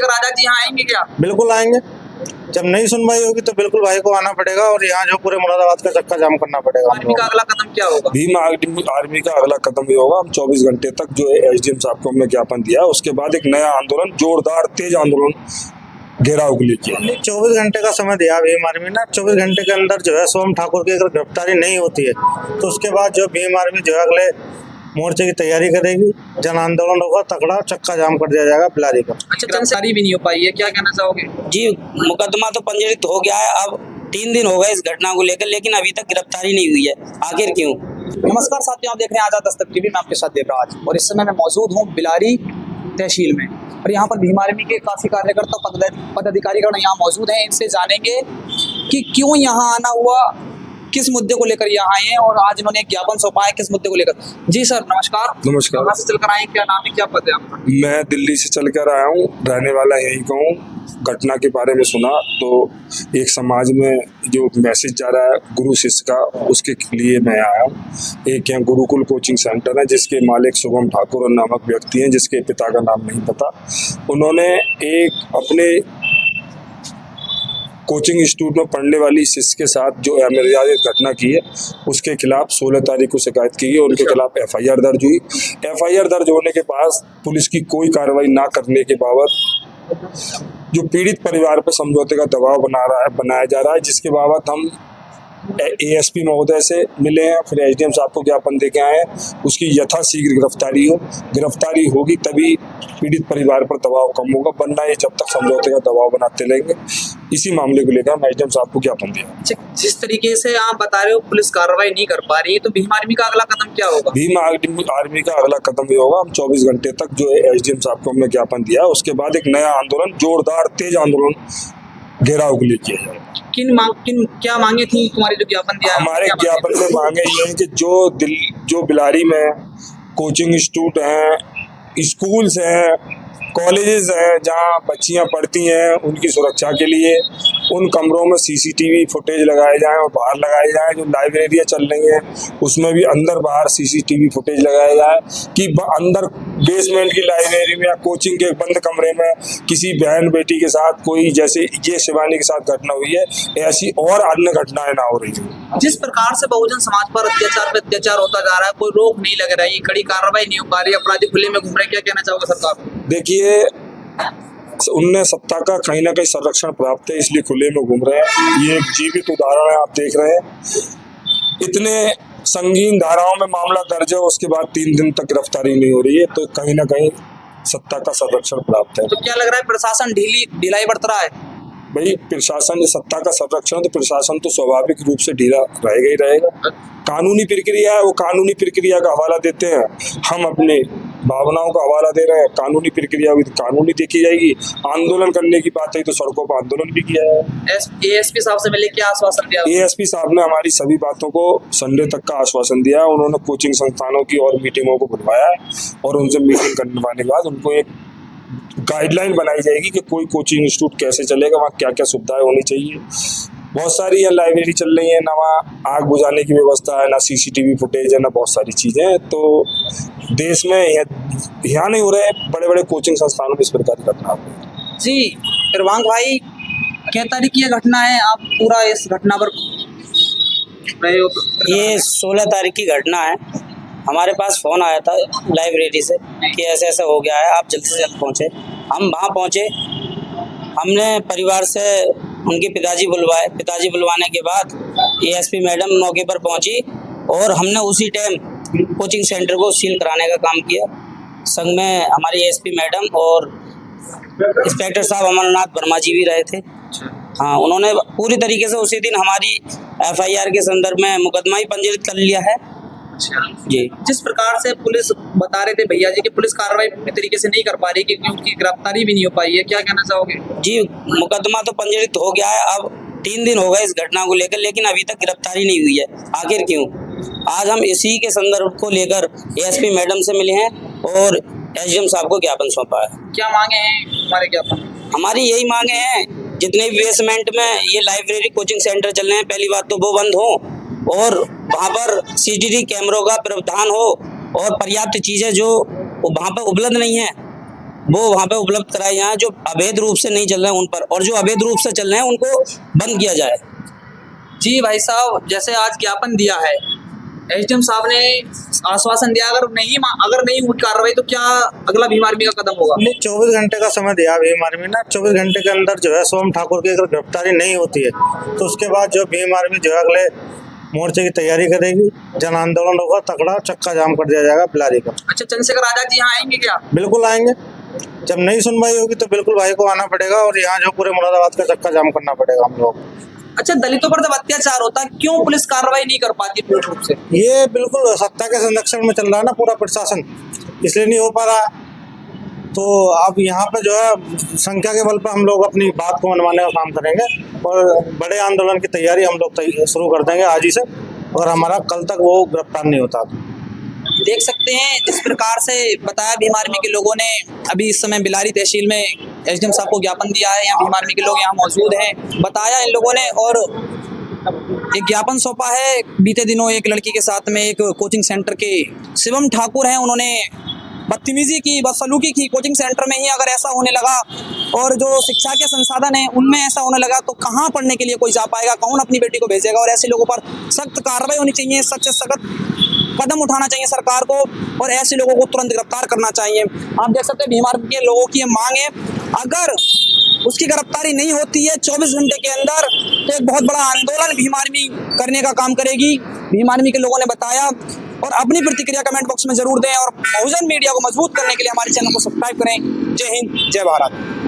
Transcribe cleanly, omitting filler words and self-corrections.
राजा जी यहाँ आएंगे क्या? बिल्कुल आएंगे। जब नहीं सुनवाई होगी तो बिल्कुल भाई को आना पड़ेगा और यहाँ जो पूरे मुरादाबाद का चक्का जाम करना पड़ेगा। आर्मी का अगला कदम क्या होगा? भीम आर्मी का अगला कदम ये होगा, हम 24 घंटे तक जो है एसडीएम साहब को हमने ज्ञापन दिया, उसके बाद एक नया आंदोलन, जोरदार तेज आंदोलन घेराव के लिए किया। 24 घंटे का समय दिया भीम आर्मी ने। 24 घंटे के अंदर जो है सोम ठाकुर की अगर गिरफ्तारी नहीं होती है तो उसके बाद जो भीम आर्मी जो है अगले मोर्चे की तैयारी करेगी, जन आंदोलन होगा तगड़ा, चक्का जाम कर दिया जाएगा बिलारी का। अच्छा, गिरफ्तारी भी नहीं हो पाई है, क्या कहना चाहोगे? जी, मुकदमा तो पंजीकृत हो गया है, अब 3 दिन हो गए इस घटना को लेकर, लेकिन अभी तक गिरफ्तारी नहीं हुई है। आखिर क्यों? नमस्कार साथियों, आप देख रहे हैं आजाद दस्तक टीवी में आपके साथ देवराज, और इस समय मैं मौजूद हूँ बिलारी तहसील में, और यहाँ पर भीम आर्मी के काफ़ी कार्यकर्ता पदाधिकारीगण यहाँ मौजूद हैं। इनसे जानेंगे कि क्यों यहाँ आना हुआ, किस मुद्दे को लेकर यहाँ आए हैं, और आज इन्होंने एक ज्ञापन सौंपा है किस मुद्दे को लेकर। जी सर नमस्कार। नमस्कार। कहाँ से चलकर आए, क्या नाम है, क्या पद है आपका? मैं दिल्ली से चल कर आया हूँ, रहने वाला यहीं का हूँ। घटना के बारे में सुना तो एक समाज में जो मैसेज जा रहा है गुरु शिष्य का, उसके लिए मैं आया हूँ। एक यहाँ गुरुकुल कोचिंग सेंटर है जिसके मालिक शुभम ठाकुर नामक व्यक्ति हैं, जिसके पिता का नाम नहीं पता। उन्होंने एक अपने कोचिंग इंस्टीट्यूट में पढ़ने वाली शिष्य के साथ जो अमर्यादित घटना की है, उसके खिलाफ 16 तारीख को शिकायत की है। उनके खिलाफ एफआईआर दर्ज हुई। एफआईआर दर्ज होने के बाद पुलिस की कोई कार्रवाई ना करने के बावजूद जो पीड़ित परिवार पर समझौते का दबाव बनाया जा रहा है, जिसके बाबत हम एएसपी महोदय से मिले हैं, फिर एसडीएम साहब को ज्ञापन देके आए हैं। उसकी यथाशीघ्र गिरफ्तारी होगी तभी पीड़ित परिवार पर दबाव कम होगा, वरना ये जब तक समझौते का दबाव बनाते रहेंगे। इसी मामले को लेकर हम एसडीएम साहब को ज्ञापन दिया। जिस तरीके से आप बता रहे हो पुलिस कार्रवाई नहीं कर पा रही है, तो भीम आर्मी का अगला कदम क्या होगा? भीम आर्मी का अगला कदम ये होगा, हम 24 घंटे तक जो है एसडीएम साहब को हमने ज्ञापन दिया, उसके बाद एक नया आंदोलन, जोरदार तेज आंदोलन घेराव के लिए किया जाएगा। क्या मांगे थी तुम्हारे जो ज्ञापन दिया? हमारे ज्ञापन में मांगे ये है कि जो बिलारी में कोचिंग इंस्टीट्यूट हैं, स्कूल्स हैं, कॉलेजेस हैं जहां बच्चियां पढ़ती हैं, उनकी सुरक्षा के लिए उन कमरों में सीसीटीवी फुटेज लगाए जाएं और बाहर लगाए जाएं। जो लाइब्रेरियां चल रही हैं उसमें भी अंदर बाहर सीसीटीवी फुटेज लगाया जाए कि अंदर बेसमेंट की लाइब्रेरी में या कोचिंग के बंद कमरे में किसी बहन बेटी के साथ कोई, जैसे ये शिवानी के साथ घटना हुई है, ऐसी और अन्य घटनाएं ना हो रही है। जिस प्रकार से बहुजन समाज पर अत्याचार पे अत्याचार होता जा रहा है, कोई रोक नहीं लग रही, कड़ी कार्रवाई नहीं हो पा रही, अपराधी खुले में घूम रहे, क्या कहना चाहोगे सरकार को? देखिए, उनने सत्ता का कहीं ना कहीं संरक्षण प्राप्त है, इसलिए खुले में घूम रहे हैं। ये एक जीवित उदाहरण है, आप देख रहे हैं। इतने संगीन धाराओं में मामला दर्ज है, उसके बाद 3 दिन तक गिरफ्तारी नहीं हो रही है, तो कहीं ना कहीं सत्ता का संरक्षण प्राप्त है। तो क्या लग रहा है प्रशासन ढिलाई बरत रहा है? भाई, प्रशासन, सत्ता का संरक्षण, तो प्रशासन तो स्वाभाविक रूप से ढीला रहेगा ही रहेगा। कानूनी प्रक्रिया है, वो कानूनी प्रक्रिया का हवाला देते हैं। हम अपने भावनाओं का हवाला दे रहे हैं। कानूनी प्रक्रिया भी कानूनी देखी जाएगी। आंदोलन करने की बात है तो सड़कों पर आंदोलन भी किया है। एएसपी साहब से मिले, क्या आश्वासन दिया? एएसपी साहब ने हमारी सभी बातों को संडे तक का आश्वासन दिया। उन्होंने कोचिंग संस्थानों की और मीटिंगों को बुलवाया है और उनसे मीटिंग करने के बाद उनको एक गाइडलाइन बनाई जाएगी कि कोई कोचिंग इंस्टीट्यूट कैसे चलेगा, वहाँ क्या क्या सुविधाएं होनी चाहिए। बहुत सारी यहाँ लाइब्रेरी चल रही है, ना वहाँ आग बुझाने की व्यवस्था है, ना सीसीटीवी फुटेज है, ना बहुत सारी चीज़ें हैं। तो देश में यहाँ नहीं हो रहे, बड़े बड़े कोचिंग संस्थानों में इस प्रकार की घटना हो रही है। जी प्रवांग भाई, क्या तारीख की घटना है, आप पूरा इस घटना पर रहे हो? ये 16 तारीख की घटना है। हमारे पास फ़ोन आया था लाइब्रेरी से कि ऐसे ऐसा हो गया है, आप जल्द से जल्द पहुँचे। हम वहाँ पहुँचे, हमने परिवार से उनके पिताजी बुलवाने के बाद एएसपी मैडम मौके पर पहुंची और हमने उसी टाइम कोचिंग सेंटर को सील कराने का काम किया। संग में हमारी एएसपी मैडम और इंस्पेक्टर साहब अमरनाथ वर्मा जी भी रहे थे। हाँ, उन्होंने पूरी तरीके से उसी दिन हमारी एफआईआर के संदर्भ में मुकदमा ही पंजीकृत कर लिया है। जी, जिस प्रकार से पुलिस बता रहे थे भैया जी कि पुलिस कार्रवाई पूरी तरीके से नहीं कर पा रही, क्योंकि उनकी गिरफ्तारी भी नहीं हो पाई है, क्या कहना चाहोगे? जी, मुकदमा तो पंजीकृत हो गया है, अब 3 दिन हो गए इस घटना को लेकर, लेकिन अभी तक गिरफ्तारी नहीं हुई है। आखिर क्यों? आज हम इसी के संदर्भ को लेकर एएसपी मैडम से मिले हैं और एसडीएम साहब को ज्ञापन सौंपा है। क्या मांगे हैं हमारे ज्ञापन? हमारी यही मांगे हैं, जितने भी बेसमेंट में ये लाइब्रेरी कोचिंग सेंटर चल रहे हैं, पहली बात तो वो बंद हो और वहाँ पर सीसीटीवी कैमरों का प्रावधान हो और पर्याप्त चीज़ें जो वहाँ पर उपलब्ध नहीं है वो वहाँ पे उपलब्ध कराए जाएं, जो अवैध रूप से नहीं चल रहे हैं उन पर, और जो अवैध रूप से चल रहे हैं उनको बंद किया जाए। जी भाई साहब, जैसे आज ज्ञापन दिया है, एसडीएम साहब ने आश्वासन दिया अगर नहीं हुई कार्रवाई तो क्या अगला भीम आर्मी का कदम होगा? नहीं, 24 घंटे का समय दिया भीम आर्मी ने। 24 घंटे के अंदर जो है सोम ठाकुर की अगर गिरफ्तारी नहीं होती है तो उसके बाद जो भीम आर्मी जो है अगले मोर्चे की तैयारी करेगी, जन आंदोलन होगा, तगड़ा चक्का जाम कर दिया जाएगा बिलारी का। अच्छा, चंद्रशेखर आजाद जी यहाँ आएंगे क्या? बिल्कुल आएंगे। जब नहीं सुनवाई होगी तो बिल्कुल भाई को आना पड़ेगा और यहाँ जो पूरे मुरादाबाद का चक्का जाम करना पड़ेगा हम लोग। अच्छा, दलितों पर जब अत्याचार होता है क्यों पुलिस कार्रवाई नहीं कर पाती पूर्ण रूप से? ये बिल्कुल सत्ता के संरक्षण में चल रहा है ना पूरा प्रशासन, इसलिए नहीं हो पा रहा है। तो अब यहाँ पे जो है संख्या के बल पर हम लोग अपनी बात को मनवाने का काम करेंगे और बड़े आंदोलन की तैयारी हम लोग शुरू कर देंगे आज ही से, और हमारा कल तक वो गिरफ्तार नहीं होता। देख सकते हैं जिस प्रकार से बताया भीम आर्मी के लोगों ने, अभी इस समय बिलारी तहसील में एसडीएम साहब को ज्ञापन दिया है, यहाँ भीम आर्मी के लोग यहाँ मौजूद हैं, बताया इन लोगों ने और एक ज्ञापन सौंपा है। बीते दिनों एक लड़की के साथ में एक कोचिंग सेंटर के शिवम ठाकुर हैं, उन्होंने बदतमीजी की, बदसलूकी की कोचिंग सेंटर में ही। अगर ऐसा होने लगा और जो शिक्षा के संसाधन हैं उनमें ऐसा होने लगा तो कहाँ पढ़ने के लिए कोई जा पाएगा, कौन अपनी बेटी को भेजेगा? और ऐसे लोगों पर सख्त कार्रवाई होनी चाहिए, सख्त से सख्त कदम उठाना चाहिए सरकार को और ऐसे लोगों को तुरंत गिरफ्तार करना चाहिए। आप देख सकते हैं भीम आर्मी के लोगों की ये मांग है, अगर उसकी गिरफ्तारी नहीं होती है 24 घंटे के अंदर तो एक बहुत बड़ा आंदोलन भीम आर्मी करने का काम करेगी। भीम आर्मी के लोगों ने बताया और अपनी प्रतिक्रिया कमेंट बॉक्स में जरूर दें और बहुजन मीडिया को मजबूत करने के लिए हमारे चैनल को सब्सक्राइब करें। जय हिंद, जय भारत।